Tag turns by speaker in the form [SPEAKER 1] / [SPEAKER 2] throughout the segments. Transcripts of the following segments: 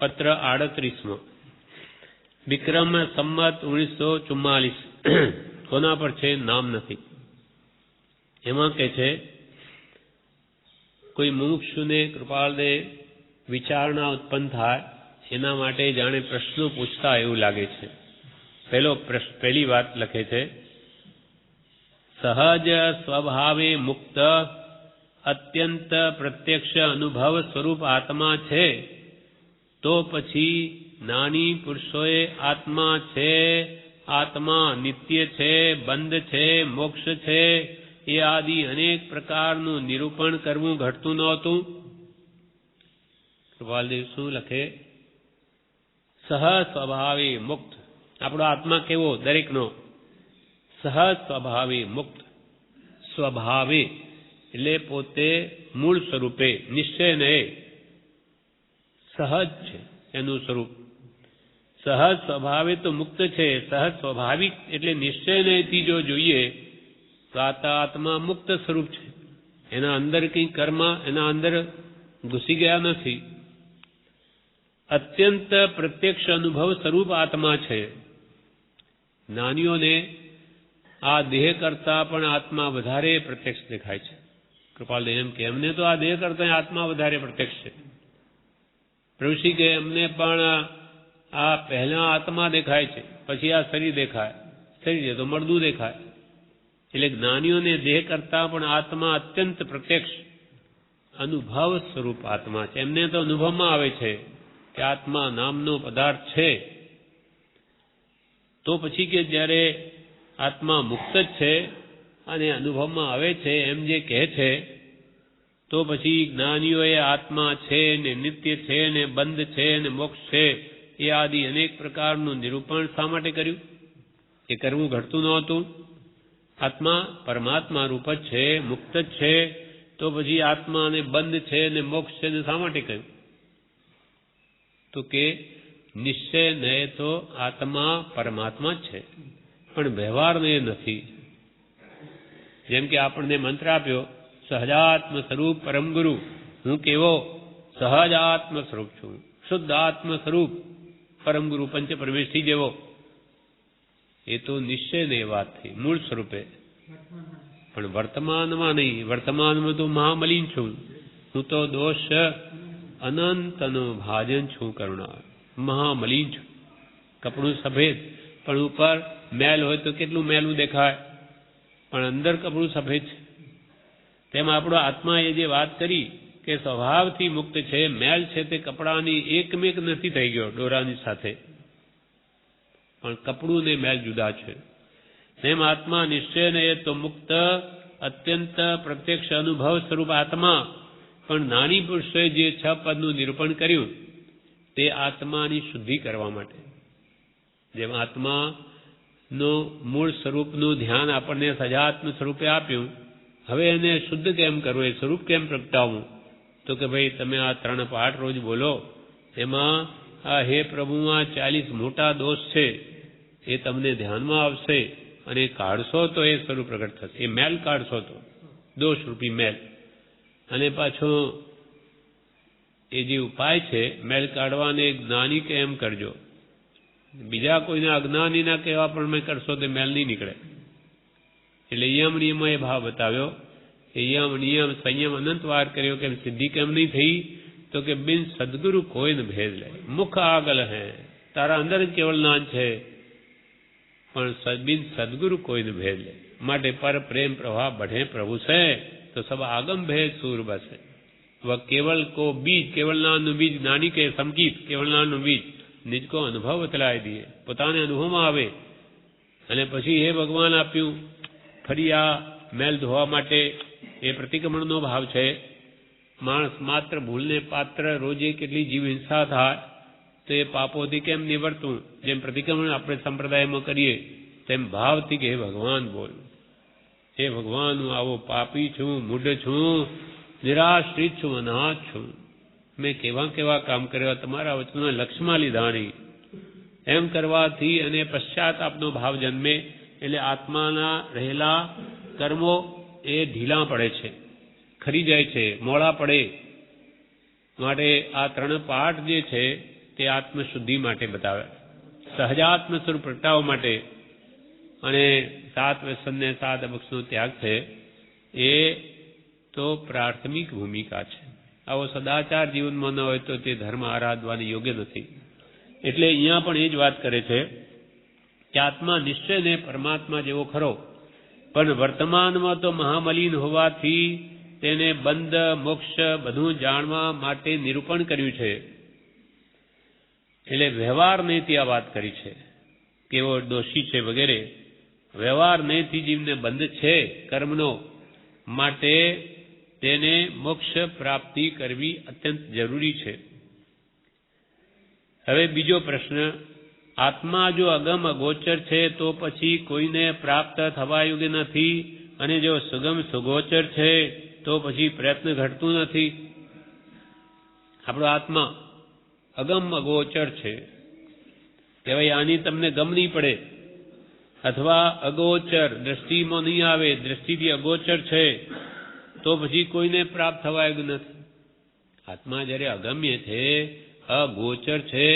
[SPEAKER 1] પત્ર 38મો. વિક્રમ સંમત 1944. કોના પર છે? નામ નથી. એમાં કે છે, કોઈ મુમુક્ષુને, કૃપાળને વિચારણા ઉત્પન્ન થાય એના માટે જાણે પ્રશ્નો પૂછતા એવું લાગે છે. પહેલી વાત લખે છે, સહજ સ્વભાવે મુક્ત અત્યંત પ્રત્યક્ષ અનુભવ સ્વરૂપ આત્મા છે, તો પછી નાની પુરુષોએ આત્મા છે, આત્મા નિત્ય છે, બંધ છે, મોક્ષ છે, એ આદિ અનેક પ્રકારનું નિરૂપણ કરવું ઘટતું નહોતું. કૃપાલદેવ શું લખે? સહજ સ્વભાવે મુક્ત. આપણો આત્મા કેવો? દરેકનો સહજ સ્વભાવે મુક્ત. સ્વભાવે એટલે પોતે મૂળ સ્વરૂપે, નિશ્ચય નહીં, સહજ છે એનું સ્વરૂપ. સહજ સ્વભાવે તો મુક્ત છે. સહજ સ્વાભાવિક એટલે નિશ્ચય નહીંથી જો જોઈએ તો આત્મા મુક્ત સ્વરૂપ છે. એના અંદર કંઈ કર્મ એના અંદર ઘૂસી ગયા નથી. અત્યંત પ્રત્યક્ષ અનુભવ સ્વરૂપ આત્મા છે. જ્ઞાનીઓને આ દેહ કરતા પણ આત્મા વધારે પ્રત્યક્ષ દેખાય છે. કૃપાલદેવ એમ કે એમને તો આ દેહ કરતા આત્મા વધારે પ્રત્યક્ષ છે. પ્રભુશ્રી કે એમને પણ આ પહેલા આત્મા દેખાય છે, પછી આ શરીર દેખાય. શરીર તો મળદું દેખાય. એટલે જ્ઞાનીઓને દેહ કરતા પણ આત્મા અત્યંત પ્રત્યક્ષ અનુભવ સ્વરૂપ આત્મા છે. એમને તો અનુભવમાં આવે છે કે આત્મા નામનો પદાર્થ છે. તો પછી કે જ્યારે આત્મા મુક્ત જ છે અને અનુભવમાં આવે છે એમ જે કહે છે, તો પછી જ્ઞાનીઓએ આત્મા છે ને નિત્ય છે ને બંધ છે ને મોક્ષ છે એ આદિ અનેક પ્રકારનું નિરૂપણ શા માટે કર્યું? એ કરવું ઘટતું નહોતું. આત્મા પરમાત્મા રૂપ જ છે, મુક્ત જ છે, તો પછી આત્માને બંધ છે ને મોક્ષ છે ને શા માટે કહ્યું? તો કે નિશ્ચય નહે તો આત્મા પરમાત્મા જ છે, પણ વ્યવહારને નથી. જેમ કે આપણને મંત્ર આપ્યો, સહજાત્મ સ્વરૂપ પરમ ગુરુ. હું કેવો? સહજાત્મ સ્વરૂપ છું, શુદ્ધ આત્મ સ્વરૂપ પરમ ગુરુ પંચ પરમેશથી જેવો. એ તો નિશ્ચયની વાત થઈ, મૂળ સ્વરૂપે. પણ વર્તમાનમાં નહીં. વર્તમાનમાં તો મહામલિન છું. હું તો દોષ અનંતનો ભાજન છું. કરુણા મહામલિન છું. કપડું સફેદ પણ ઉપર મેલ હોય તો કેટલું મેલું દેખાય, પણ અંદર કપડું સફેદ છે. તેમાં આપણો આત્મા એ જે વાત કરી કે સ્વભાવથી મુક્ત છે, મેલ છે તે કપડાની એકમેક નથી થઈ ગયો દોરાની સાથે, પણ કપડું ને મેલ જુદા છે. તેમ આત્મા નિશ્ચય ને એ તો મુક્ત અત્યંત પ્રત્યક્ષ અનુભવ સ્વરૂપ આત્મા, પણ નાની પુરુષોએ જે 6 પદનું નિરૂપણ કર્યું તે આત્માની શુદ્ધિ કરવા માટે. જેમ આત્માનો મૂળ સ્વરૂપનું ધ્યાન આપણને સજાત્મ સ્વરૂપે આપ્યું, હવે એને શુદ્ધ કેમ કરવું, એ સ્વરૂપ કેમ પ્રગટાવવું? તો કે ભાઈ તમે આ 3 પાઠ રોજ બોલો, એમાં આ હે પ્રભુ આ 40 મોટા દોષ છે એ તમને ધ્યાનમાં આવશે અને કાઢશો તો એ સ્વરૂપ પ્રગટ થશે. એ મેલ કાઢશો તો દોષરૂપી મેલ. અને પાછો એ જે ઉપાય છે મેલ કાઢવાને જ્ઞાની કે એમ કરજો, બીજા કોઈને અજ્ઞાનીના કહેવા પણ મેં કરશો તો મેલ નહીં નીકળે. એટલે યમ નિયમમાં એ ભાવ બતાવ્યો કે યમ નિયમ સંયમ અનંત વાર કર્યો, કેમ સિદ્ધિ કેમ નહીં થઈ? તો કે બિન સદગુરુ કોઈને ભેદ લે. મુખ આગળ હે, તારા અંદર જ કેવળ જ્ઞાન છે, પણ બિન સદગુરુ કોઈને ભેદ લે. માટે પર પ્રેમ પ્રવાહ बढ़े प्रभु से तो सब आगम भेद सूर बसे. वह केवल को बीज, केवल ज्ञानનું બીજ જ્ઞાની કે સમકીત કેવળ જ્ઞાનનું બીજ નિજ કો અનુભવ બતલાઈ દીએ, પોતાને અનુભવમાં આવે. અને પછી હે ભગવાન આપ્યું ફરી આ મેલ ધોવા માટે. એ પ્રતિક્રમણનો ભાવ છે. માણસ માત્ર ભૂલને પાત્ર રોજે કેટલી જીવ હિંસા થાય તો એ પાપોથી કેમ નિવર્તવું? જેમ પ્રતિક્રમણ આપણે સંપ્રદાયમાં કરીએ તેમ ભાવથી કે હે ભગવાન બોલ, હે ભગવાન હું આવો પાપી છું, મૂઢ છું, નિરાશ્રિત છું, અનાથ છું. મેં કેવા કેવા કામ કર્યા, તમારા વચનોને લક્ષ્યમાં લીધા નહીં. એમ કરવાથી અને પશ્ચાતાપનો ભાવ જન્મે, એટલે આત્માના રહેલા કર્મો એ ઢીલા પડે છે, ખરી જાય છે, મોડા પડે. માટે આ 3 પાઠ જે છે તે આત્મશુદ્ધિ માટે બતાવે, સહજાત્મ સ્વરૂપ પ્રગટાવવા માટે. અને 7 વ્યસન ને 7 અભક્ષનો ત્યાગ છે એ તો પ્રાથમિક ભૂમિકા છે. આવો સદાચાર જીવનમાં ન હોય તો તે ધર્મ આરાધવાની યોગ્ય નથી. એટલે અહીંયા પણ એ જ વાત કરે છે કે આત્મા નિશ્ચયને પરમાત્મા જેવો ખરો, પણ વર્તમાનમાં તો મહામલિન હોવાથી તેને બંધ મોક્ષ બધું જાણવા માટે નિરૂપણ કર્યું છે. એટલે વ્યવહાર નહીંથી આ વાત કરી છે, કેવો દોષી છે વગેરે. વ્યવહાર નહીંથી જીવને બંધ છે કર્મનો, માટે તેને મોક્ષ પ્રાપ્તિ કરવી અત્યંત જરૂરી છે. હવે બીજો પ્રશ્ન, આત્મા જો અગમ અગોચર છે તો પછી કોઈને પ્રાપ્ત થવા યોગ્ય નથી, અને જો સુગમ સુગોચર છે તો પછી પ્રયત્ન ઘટતું નથી. આપણો આત્મા અગમ અગોચર છે, કહેવાય આની તમને ગમ નહીં પડે, અથવા અગોચર દ્રષ્ટિમાં નહીં આવે, દ્રષ્ટિથી અગોચર છે તો પછી કોઈને પ્રાપ્ત થવા યોગ્ય નથી. આત્મા જ્યારે અગમ્ય છે, અગોચર છે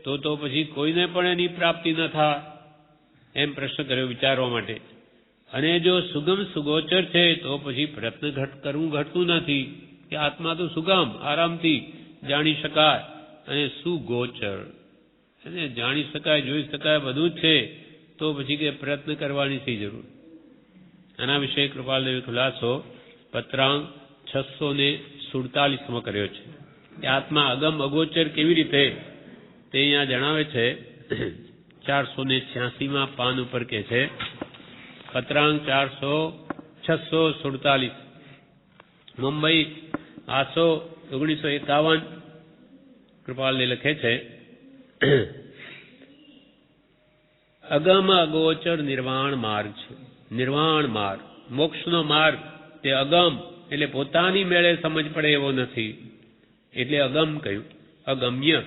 [SPEAKER 1] તો પછી કોઈને પણ એની પ્રાપ્તિ ન થાય, એમ પ્રશ્ન કર્યો વિચારવા માટે. અને જો સુગમ સુગોચર છે તો પછી પ્રયત્ન કરવું ઘટતું નથી, કે આત્મા તો સુગમ આરામથી જાણી શકાય, અને સુગોચર એને જાણી શકાય, જોઈ શકાય, બધું જ છે, તો પછી કે પ્રયત્ન કરવાની શી જરૂર. આના વિશે કૃપાલદેવે ખુલાસો પત્રાંક 647 કર્યો છે કે આત્મા અગમ અગોચર કેવી રીતે, તે અહીંયા જણાવે છે. 486 પાન ઉપર કે છે, પત્રાંક 647 મુંબઈ 1951. કૃપાલદેવ લખે છે, અગમ અગોચર નિર્વાણ માર્ગ છે. નિર્વાણ માર્ગ, મોક્ષનો માર્ગ, તે અગમ એટલે પોતાની મેળે સમજ પડે એવો નથી, એટલે અગમ કહ્યું, અગમ્ય.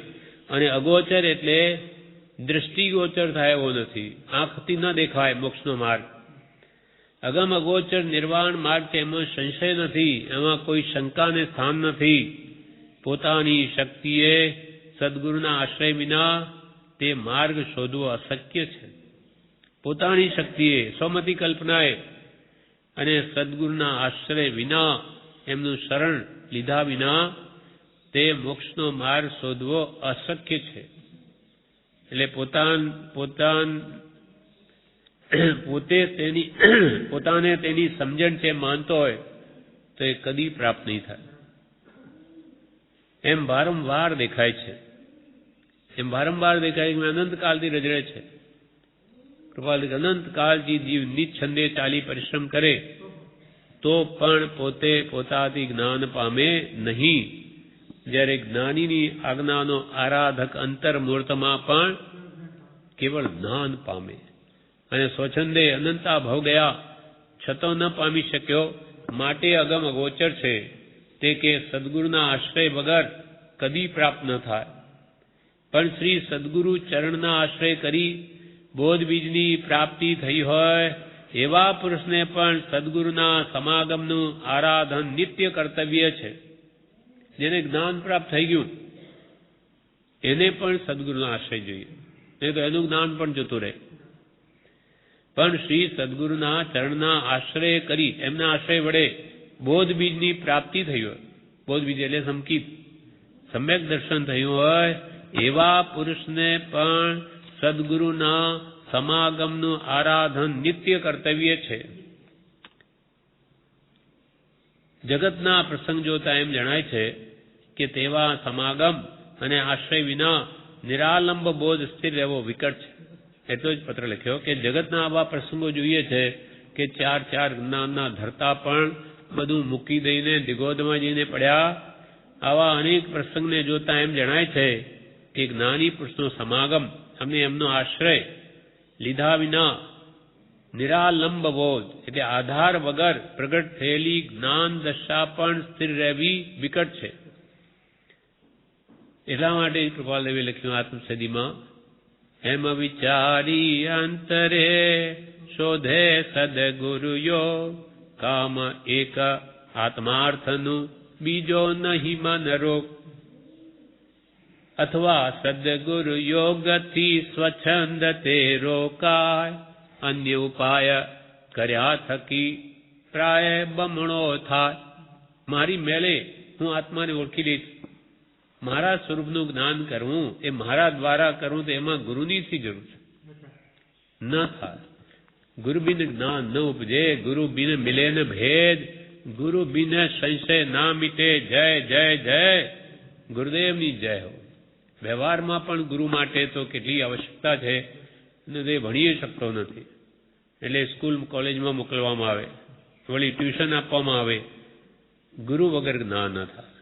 [SPEAKER 1] અને અગોચર એટલે દ્રષ્ટિગોચર થાય એવો નથી, આંખથી ન દેખાય મોક્ષનો માર્ગ. અગમ અગોચર નિર્વાણ માર્ગ છે, એમાં સંશય નથી, એમાં કોઈ શંકાને સ્થાન નથી. પોતાની શક્તિએ સદગુરુના આશ્રય વિના તે માર્ગ શોધવો અશક્ય છે. પોતાની શક્તિએ, સ્વમતી કલ્પનાએ અને સદગુરુના આશ્રય વિના, એમનું શરણ લીધા વિના તે મોક્ષનો માર્ગ શોધવો અશક્ય છે. એટલે પોતાને તેની સમજણ છે માનતો હોય તો એ કદી પ્રાપ્ત નહીં થાય. એમ વારંવાર દેખાય છે, અનંતકાળથી રજડે છે. કૃપાલથી અનંતકાળથી જીવ નિચ્છંદે ચાલી પરિશ્રમ કરે તો પણ પોતે પોતાથી જ્ઞાન પામે નહીં. જ્યારે જ્ઞાનીની આજ્ઞાનો આરાધક અંતર મુહૂર્તમાં પણ કેવળ જ્ઞાન પામે, અને સ્વચ્છંદે અનંતા ભવ ગયા છતાં ન પામી શક્યો, માટે અગમ અગોચર છે. તે કે સદગુરુના આશ્રય વગર કદી પ્રાપ્ત ન થાય. પણ શ્રી સદગુરુ ચરણના આશ્રય કરી બોધ બીજની પ્રાપ્તિ થઈ હોય એવા પુરુષને પણ સદગુરુના સમાગમનું આરાધન નિત્ય કર્તવ્ય છે. જેને જ્ઞાન પ્રાપ્ત થઈ ગયું એને પણ સદગુરુનો આશ્રય જોઈએ, નહીં તો એનું જ્ઞાન પણ જતું રહે. પણ શ્રી સદગુરુના ચરણના આશ્રય કરી, એમના આશ્રય વડે બોધ બીજની પ્રાપ્તિ થઈ હોય, બોધ બીજ એટલે સંકિત, સમ્યક દર્શન થયું હોય એવા પુરુષને પણ સદગુરુના સમાગમનું આરાધન નિત્ય કર્તવ્ય છે. જગતના પ્રસંગ જોતા એમ જણાય છે કે તેવા સમાગમ અને આશ્રય વિના નિરાલંબ બોધ સ્થિર રહેવો વિકટ છે. એટલો જ પત્ર લખ્યો કે જગતના આવા પ્રસંગો જોઈએ છે કે ચાર જ્ઞાનના ધરતા પણ બધું મૂકી દઈને દિગોદમાં જઈને પડ્યા. આવા અનેક પ્રસંગને જોતા એમ જણાય છે કે જ્ઞાની પુરુષનો સમાગમ અને એમનો આશ્રય લીધા વિના નિરાલંબ બોધ એટલે આધાર વગર પ્રગટ થયેલી જ્ઞાન દશા પણ સ્થિર રહેવી વિકટ છે. એટલા માટે કૃપાલદેવે લખ્યું આત્મસદીમાં, હેમ વિચારી અંતરે શોધે સદગુરુયો, કામ એક આત્માર્થનું બીજો નહીં મન રોગ. અથવા સદગુરુ યોગથી સ્વચ્છંદ તે રોકાય, અન્ય ઉપાય કર્યા થકી પ્રાય બમણો થાય. મારી મેલે હું આત્માને ઓળખી લઈશ. મારા સ્વરૂપનું જ્ઞાન કરવું એ મારા દ્વારા કરવું તો એમાં ગુરુની શી જરૂર છે? ન થાય. ગુરુ બિન જ્ઞાન ન ઉપજે, ગુરુ બિન મિલે ન ભેદ, ગુરુ બિન સંશય ના મીટે. જય જય જય ગુરુદેવની જય હો. વ્યવહારમાં પણ ગુરુ માટે તો કેટલી આવશ્યકતા છે ને તે ભણી શકતો નથી. એટલે સ્કૂલ કોલેજમાં મોકલવામાં આવે, વળી ટ્યુશન આપવામાં આવે. ગુરુ વગર જ્ઞાન ન થાય.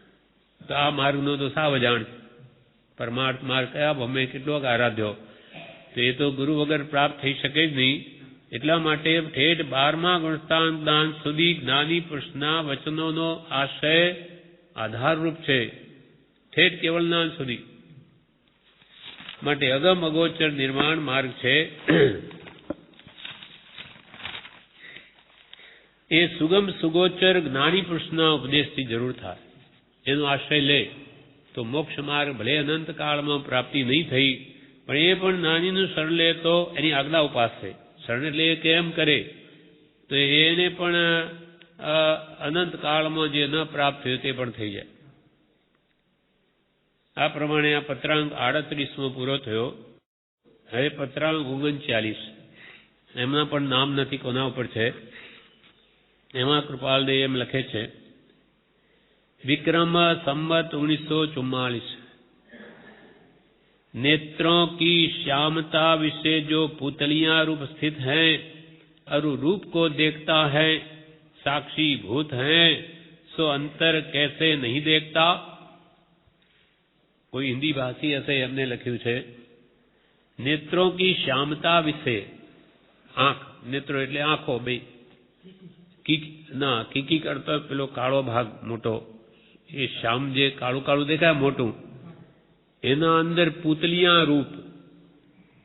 [SPEAKER 1] તો આ માર્ગનો તો સાવ અજાણ છે. પરમાર્થ માર્ગ કયા ભમે કેટલોક આરાધ્યો, તો એ તો ગુરુ વગર પ્રાપ્ત થઈ શકે જ નહીં. એટલા માટે ઠેઠ 12મા ગુણસ્થાન જ્ઞાન સુધી જ્ઞાની પુરુષના વચનોનો આશય આધારરૂપ છે, ઠેઠ કેવળ જ્ઞાન સુધી. માટે અગમ અગોચર નિર્માણ માર્ગ છે એ સુગમ સુગોચર જ્ઞાની પુરુષના ઉપદેશથી જરૂર થાય. એનો આશ્રય લે તો મોક્ષ માર્ગ ભલે અનંત કાળમાં પ્રાપ્તિ નહીં થઈ, પણ એ પણ જ્ઞાનીનું શરણ લે તો એની આજ્ઞા ઉપાસે. શરણ એટલે કેમ કરે તો એને પણ અનંત કાળમાં જે ન પ્રાપ્ત થયું તે પણ થઈ જાય. આ પ્રમાણે આ પત્રાંક 38મો પૂરો થયો. હવે પત્રાંક 39 એમના પણ નામ નથી કોના ઉપર છે. એમાં કૃપાલદેવ એમ લખે છે, विक्रम संवत 1944, नेत्रों की श्यामता विषय जो पुतलियां रूप स्थित हैं, अरु रूप को देखता है, साक्षी भूत हैं, सो अंतर कैसे नहीं देखता. कोई हिंदी भाषी ऐसे हमने लख्यू है, नेत्रों की श्यामता विषय. आंख, नेत्रो एटले आंखो बे कीकी करतो पेलो काळो भाग मोटो, એ શ્યામ જે કાળું કાળું દેખાય મોટું, એના અંદર પૂતલિયા રૂપ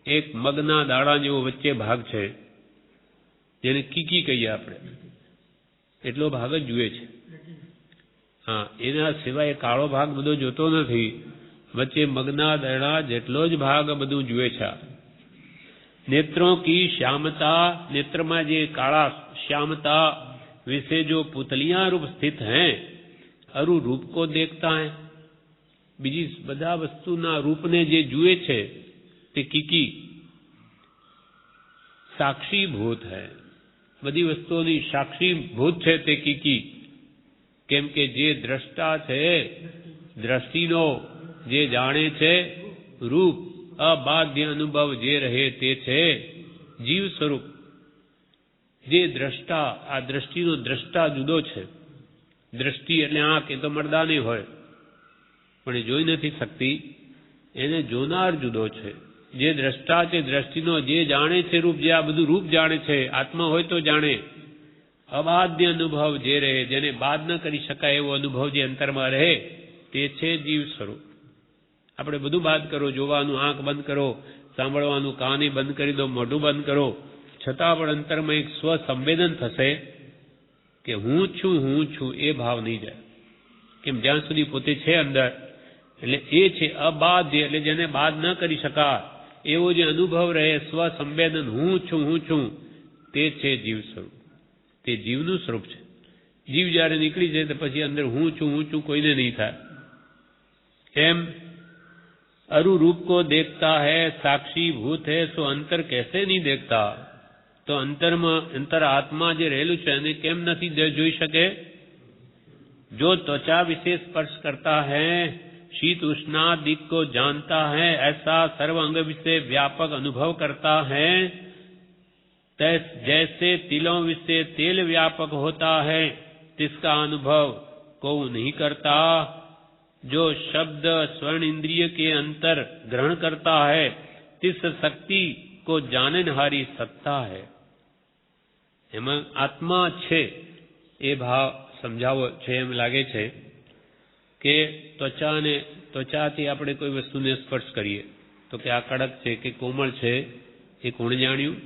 [SPEAKER 1] એક મગના દાણા જેવો વચ્ચે ભાગ છે, જેને કીકી કહીએ આપણે, એટલો ભાગ જ જુએ છે. હા, એના સિવાય કાળો ભાગ બધો જોતો નથી. વચ્ચે મગના દાણા જેટલો જ ભાગ બધું જુએ છે. નેત્રો કી શ્યામતા, નેત્રમાં જે કાળા શ્યામતા વિશે જો પુતલિયા રૂપ સ્થિત હૈ, અરુ રૂપ કો દેખતા હૈ, બીજી બધા વસ્તુના રૂપને જે જુએ છે તે કીકી. સાક્ષી ભૂત હૈ, બધી વસ્તુઓની સાક્ષી ભૂત છે તે કીકી. કેમ કે જે દ્રષ્ટા છે, દ્રષ્ટિનો જે જાણે છે રૂપ, અબાધ્ય અનુભવ જે રહે તે છે જીવ સ્વરૂપ. જે દ્રષ્ટા, આ દ્રષ્ટિનો દ્રષ્ટા જુદો છે. દ્રષ્ટિ એટલે આંખ, એ તો મરદાની હોય પણ એ જોઈ નથી શકતી, એને જોનાર જુદો છે. જે દ્રષ્ટા છે, દ્રષ્ટિનો જે જાણે છે રૂપ, જે આ બધું રૂપ જાણે છે, આત્મા હોય તો જાણે. અબાધ્ય અનુભવ જે રહે, જેને બાદ ન કરી શકાય એવો અનુભવ જે અંતરમાં રહે તે છે જીવ સ્વરૂપ. આપણે બધું બાદ કરો, જોવાનું આંખ બંધ કરો, સાંભળવાનું કાન બંધ કરી દો, મોઢું બંધ કરો, છતાં પણ અંતરમાં એક સ્વ સંવેદન થશે કે હું છું એ ભાવ નહીં જાય. કેમ? જ્યાં સુધી પોતે છે અંદર, એટલે એ છે અબાધ્ય, એટલે જેને બાદ ન કરી શકાય એવો જે અનુભવ રહે, સ્વ સંવેદન, હું છું, તે છે જીવ સ્વરૂપ. તે જીવનું સ્વરૂપ છે. જીવ જ્યારે નીકળી જાય તો પછી અંદર હું છું કોઈને નહીં થાય. એમ અરુ रूप को देखता है, साक्षी भूत है, सो अंतर कैसे नहीं देखता. તો અંતર આત્મા જે રહેલું છે એને કેમ નથી જોઈ શકે? જો ત્વચા વિશે સ્પર્શ કરતા है, शीत उष्णादिक को जानता है, ऐसा सर्व अंग विषय व्यापक अनुभव करता है, जैसे तिलों विषय तेल व्यापक होता है, तिसका अनुभव को नहीं करता. जो शब्द स्वर्ण इंद्रिय के अंतर ग्रहण करता है, तिस शक्ति को जाननहारी सत्ता है. એમાં આત્મા છે એ ભાવ સમજાવો છે. એમ લાગે છે કે ત્વચાથી આપણે કોઈ વસ્તુને સ્પર્શ કરીએ તો કે આ કડક છે કે કોમળ છે, એ કોણે જાણ્યું?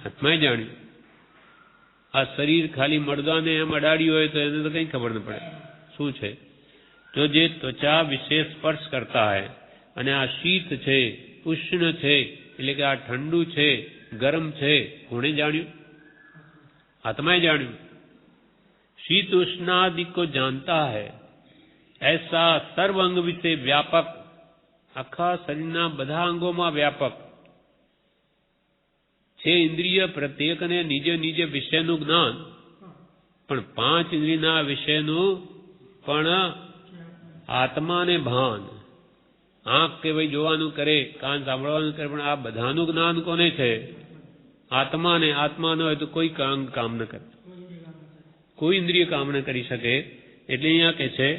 [SPEAKER 1] આત્માએ જાણ્યું. આ શરીર ખાલી મરદાને એમ અડાડ્યું હોય તો એને તો કંઈ ખબર ન પડે શું છે. તો જે ત્વચા વિશે સ્પર્શ કરતા है, અને આ શીત છે, ઉષ્ણ છે, એટલે કે આ ઠંડુ છે, ગરમ છે, કોણે જાણ્યું? आत्मा जान्यू। शीत उष्णादि को जानता है, ऐसा सर्व अंग विषय व्यापक, आखा शरीરના બધા અંગોમાં વ્યાપક છે ઇન્દ્રિય પ્રત્યેકને નિજ નિજ વિષયનું જ્ઞાન, પણ પાંચ ઇન્દ્રિયના વિષયનું પણ આત્માને ભાન। આંખ કે ભાઈ જોવાનું કરે, કાન સાંભળવાનું કરે, પણ આ બધાનું જ્ઞાન કોને છે? આત્માને। આત્મા ન હોય તો કોઈ કામ ન કરે, કોઈ ઇન્દ્રિય કામ ન કરી શકે। એટલે અહીંયા કે છે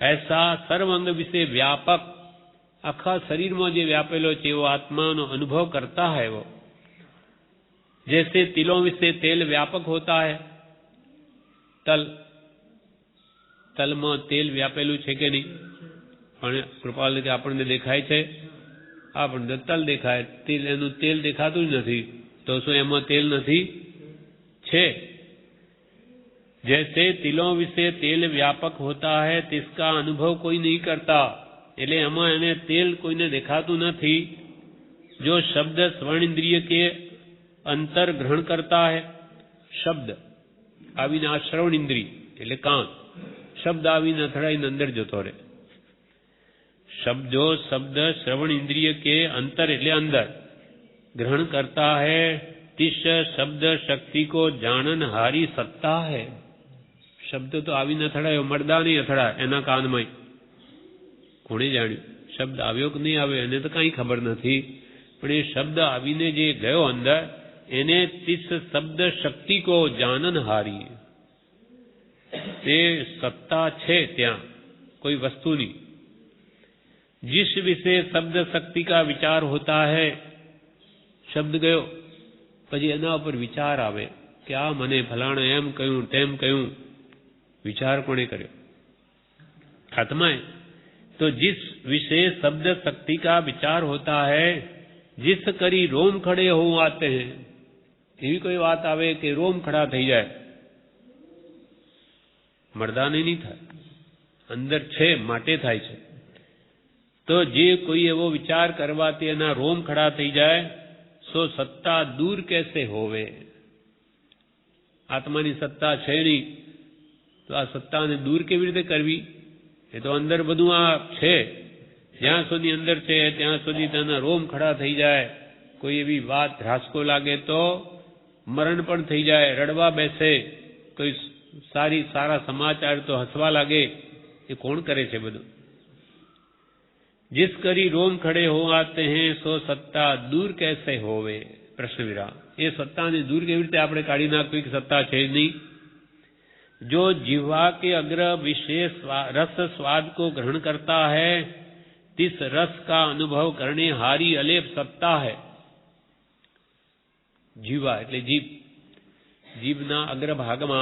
[SPEAKER 1] ऐसा सर्व अंग विषय व्यापक, आखा शरीर में जो व्यापेलो है वो आत्मा नो अनुभव करता है। वो जैसे तिलों विषय तेल व्यापक होता है, तल तल में तेल व्यापेलू है कि नहीं? पण कृपाल के आपने देखाय छे, आपने तल देखाय, तेल एनु तेल देखातुं ज नथी, तो शुं एमां तेल नथी? छे। जैसे तिलों विषय तेल व्यापक होता है, तिसका अनुभव कोई नहीं करता, એટલે એમાં એને તેલ કોઈને દેખાતું નથી। जो शब्द श्रवण इंद्रिय के अंतर ग्रहण करता है, शब्द आवीने आ श्रवण इंद्रिय એટલે કાન, शब्द आवीने અથડાઈને અંદર જતો રહે। शब्द जो शब्द श्रवण इंद्रिय के अंतर એટલે अंदर ग्रहण करता है, तिस शब्द शक्ति को जानन हारी सत्ता है। शब्द तो आवीने અથડાયો, મળદા नहीं અથડાય એના કાનમાં, કોણે જાણ્યું? શબ્દ આવ્યો કે નહીં આવ્યો એને તો કઈ ખબર નથી, પણ એ શબ્દ આવીને જે ગયો અંદર એને तिस शब्द शक्ति को जानन हारी, તે સત્તા છે ત્યાં कोई वस्तु नहीं। जिस विषय शब्द शक्ति का विचार होता है, शब्द गयो પછી એના ઉપર વિચાર આવે કે આ મને ફલાણે એમ કહ્યું તેમ કહ્યું, विचार कोने કર્યો? आत्माए। तो जिस विषय शब्द शक्ति का विचार होता है, जिस करी रोम खड़े हो आते हैं, एवी कोई बात आवे कि रोम खड़ा थई जाए, मर्दाने नहीं थाय, अंदर छे माटे थाय छे। तो जे कोई एवो विचार करवाती एना रोम खड़ा थई जाए, सो सत्ता दूर कैसे होवे? आत्मानी सत्ता छे नहीं, तो आ सत्ता ने दूर केवी रीते करवी? ए तो अंदर बधुं आ छे, ज्यां सुधी अंदर छे त्यां सुधी तेना रोम खड़ा थई जाए। कोई एवी वात ध्रासको लागे तो मरण पण थई जाए, रड़वा बेसे, कोई सारा समाचार तो हसवा लागे। ये कोण करे छे बधुं? जिस करी रोम खड़े हो आते हैं, सो सत्ता दूर कैसे होवे? प्रश्न विराम। ये सत्ता ने दूर केवी रीते आपणे काढी नाखवी कि सत्ता छे ज नहीं? जो जिह्वा के अग्र विशेष रस स्वाद को ग्रहण करता है, तिस रस का अनुभव करने हारी अलेप सत्ता है। जीवा એટલે જીભ, જીભના અગ્ર ભાગમાં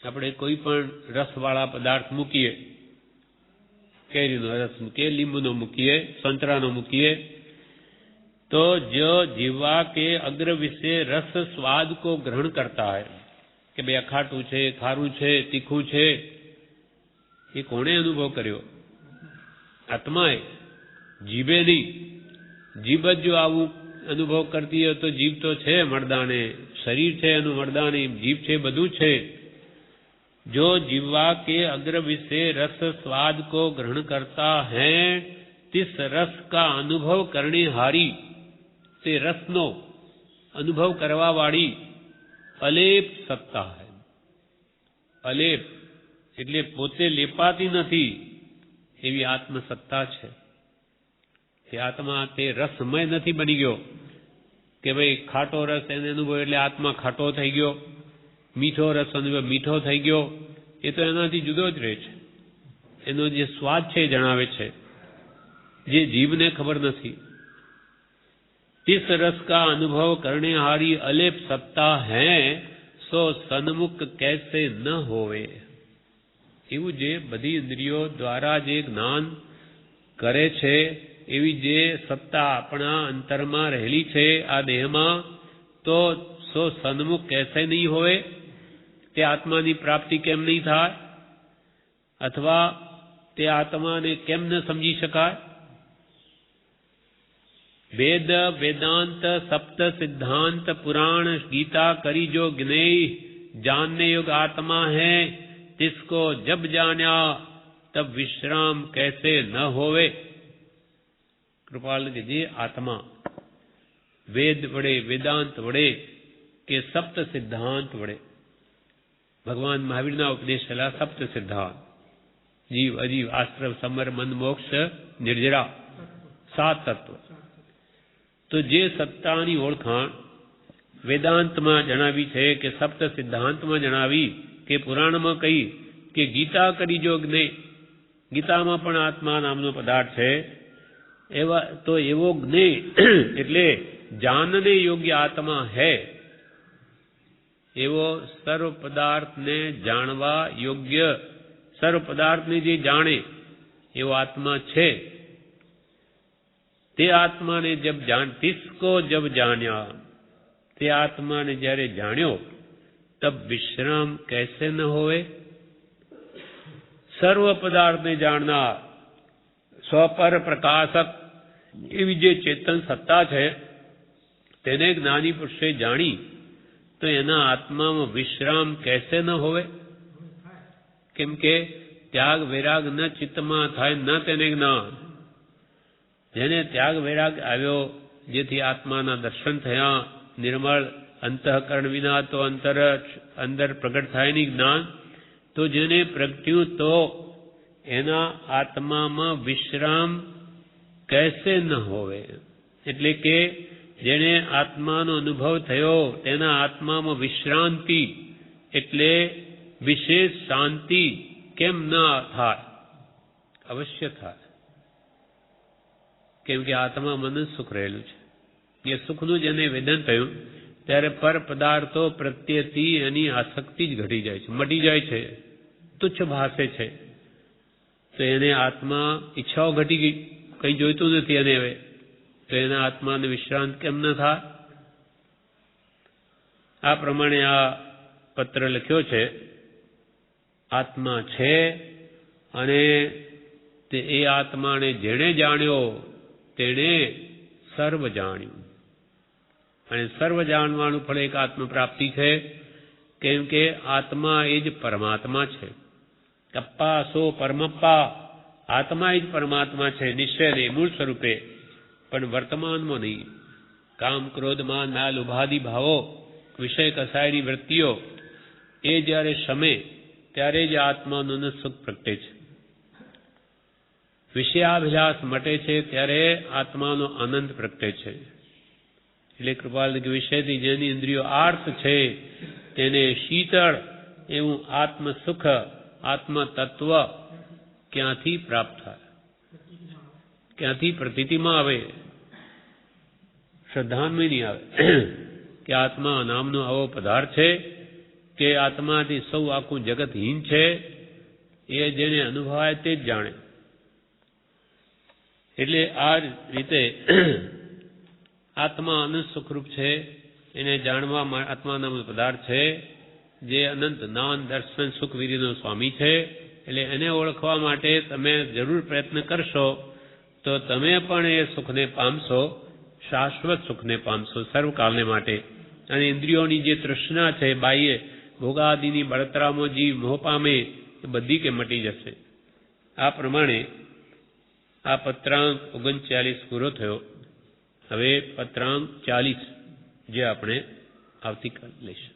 [SPEAKER 1] આપણે કોઈ પણ રસવાળા પદાર્થ મૂકીએ, કેરીનો રસ મૂકીએ, લીંબુનો મૂકીએ, સંતરાનો મૂકીએ, तो जो जीवा के अग्र विषय रस स्वाद को ग्रहण करता है કે ભાઈ અખાટું છે, ખારું છે, તીખું છે, એ કોણે અનુભવ કર્યો? આત્માએ, જીભે નહીં। જીભ જ જો આવું અનુભવ કરતી હોય તો જીભ તો છે મર્દાને, શરીર છે એનું મર્દાને, જીભ છે બધું છે। जो जीवा के अग्र विषय रस स्वाद को ग्रहण करता है, तिस रस का अनुभव करने हारी, ते रसनो अनुभव करवा वाली अलेप सत्ता है। अलेप એટલે પોતે લેપાતી નથી એવી આત્મસત્તા છે। એ આત્મા તે રસમય નથી બની ગયો કે ભાઈ ખાટો રસ એને અનુભવ એટલે આત્મા ખાટો થઈ ગયો, મીઠો રસ અનુભવ મીઠો થઈ ગયો। એ તો એનાથી જુદો જ રહે છે। એનો જે સ્વાદ છે જણાવે છે, જે જીભને ખબર નથી। तिस रस का अनुभव करने हारी अलेप सत्ता है, सो सन्मुख कैसे न होवे? એવું જે બધી ઇન્દ્રિયો દ્વારા જે જ્ઞાન કરે છે, એવી જે સત્તા આપણા અંતરમાં રહેલી છે આ દેહમાં, તો સો સન્મુખ कैसे नहीं होवे? તે આત્માની પ્રાપ્તિ કેમ નહીં થાય? અથવા તે આત્માને કેમ ન સમજી શકાય? वेद वेदांत सप्त सिद्धांत पुराण गीता करी जो ज्ञेय जानने योग्य आत्मा है, जिसको जब जाना तब विश्राम कैसे न होवे। कृपाल के जी आत्मा वेद वड़े वेदांत वड़े के सप्त सिद्धांत वड़े भगवान महावीर ना उपदेश छेला सप्त सिद्धांत जीव अजीव आश्रम समर मंद मोक्ष निर्जरा 7 तत्व। तो जे सत्तानी ओळखाण वेदांतમાં જણાવી છે કે સપ્ત સિદ્ધાંતમાં જણાવી કે પુરાણમાં કહી કે ગીતા કરી જો જ્ઞેય, ગીતામાં પણ આત્મા નામનો પદાર્થ છે એવા તો એવો જ્ઞેય એટલે જાણને યોગ્ય આત્મા है એવો સર્વ પદાર્થને જાણવા યોગ્ય સર્વ પદાર્થને જે જાણે એવો આત્મા છે તે આત્માને जब जान तिसको जब जान्या, ते आत्मा ने जયારે जान्यो तब विश्राम कैसे न होवे। सर्व पदार्थ ने जानना स्वपर प्रकाशक एवी जे चेतन सत्ता है तेने ज्ञानी पुरुषे जानी तो एना आत्मा में विश्राम कैसे न होवे। केम के त्याग वैराग न चित्त में थाय न तेने ज्ञान। जेने त्याग वैराग आव्यो जेथी आत्माना दर्शन थया निर्मल अंतःकरण विना तो अंदर प्रकट थाय नहीं ज्ञान। तो जेने प्रगट्यू तो एना आत्मा में विश्राम कैसे न होवे। एटले के जेने आत्मानो अनुभव थयो तेना आत्मा में विश्रांति एटले विशेष शांति केम न थाय, अवश्य थाय। केम के आत्मा मन सुख रहेलू छे। ये सुखनु जेने वेदन थयुं त्यारे पर पदार्थो प्रत्येथी एनी आसक्ति ज घटी जाय छे, मटी जाय छे, तुच्छ भासे छे। तो एने आत्मा इच्छाओ घटी गई, कई जोईतुं नथी एने हवे, तो एना आत्माने विश्रांत केम न थाय। आ प्रमाणे आ पत्र लख्यो छे। आत्मा छे अने ते ए आत्माने जेणे जाण्यो तेणे सर्व जाण्यु। अने सर्व जाणवानुं फल एक आत्म प्राप्ति है। केम के आत्मा ए ज परमात्मा छे। अप्पा सो परमप्पा, आत्मा ए ज परमात्मा छे निश्चय ने मूल स्वरूपे, पण वर्तमान में नहीं। काम क्रोध मान ना लोभादि भावो विषय कसायनी वृत्तिओ ए ज्यारे शमे त्यारे ज आत्मानुं सुख प्रगटे छे। विषयाभिलाष मटे छे त्यारे आत्मानो आनंद प्रगटे छे। એટલે કૃપાલ કે વિષયથી જેની ઇન્દ્રિયો આર્ત છે તેને શીતળ એવું આત્મ સુખ આત્મ તત્વ ક્યાંથી પ્રાપ્ત થાય, ક્યાંથી પ્રતીતિમાં આવે, શ્રદ્ધામાં નહીં આવે કે આત્મા નામનો આવો પદાર્થ છે કે આત્માથી સૌ આખું જગત હીન છે। એ જેને અનુભવાય તે જ જાણે। એટલે આ રીતે आत्मा अनंत सुखरूप है, इन्हें जानवा आत्मा नाम पदार्थ है जे अनंत ज्ञान दर्शन सुख वीर्यनो स्वामी है। એટલે એને ઓળખવા માટે તમે જરૂર પ્રયત્ન કરશો તો તમે પણ એ સુખને પામશો, શાશ્વત સુખને પામશો સર્વકાલને માટે। અને ઇન્દ્રિયોની જે તૃષ્ણા છે બાહ્ય ભોગાદિની બળતરામાં જીવ મોહ પામે એ બધી કે મટી જશે। આ પ્રમાણે આ પત્રાંક 39 પૂરો થયો। હવે પત્રાંક 40 જે આપણે આવતીકાલ લઈશું।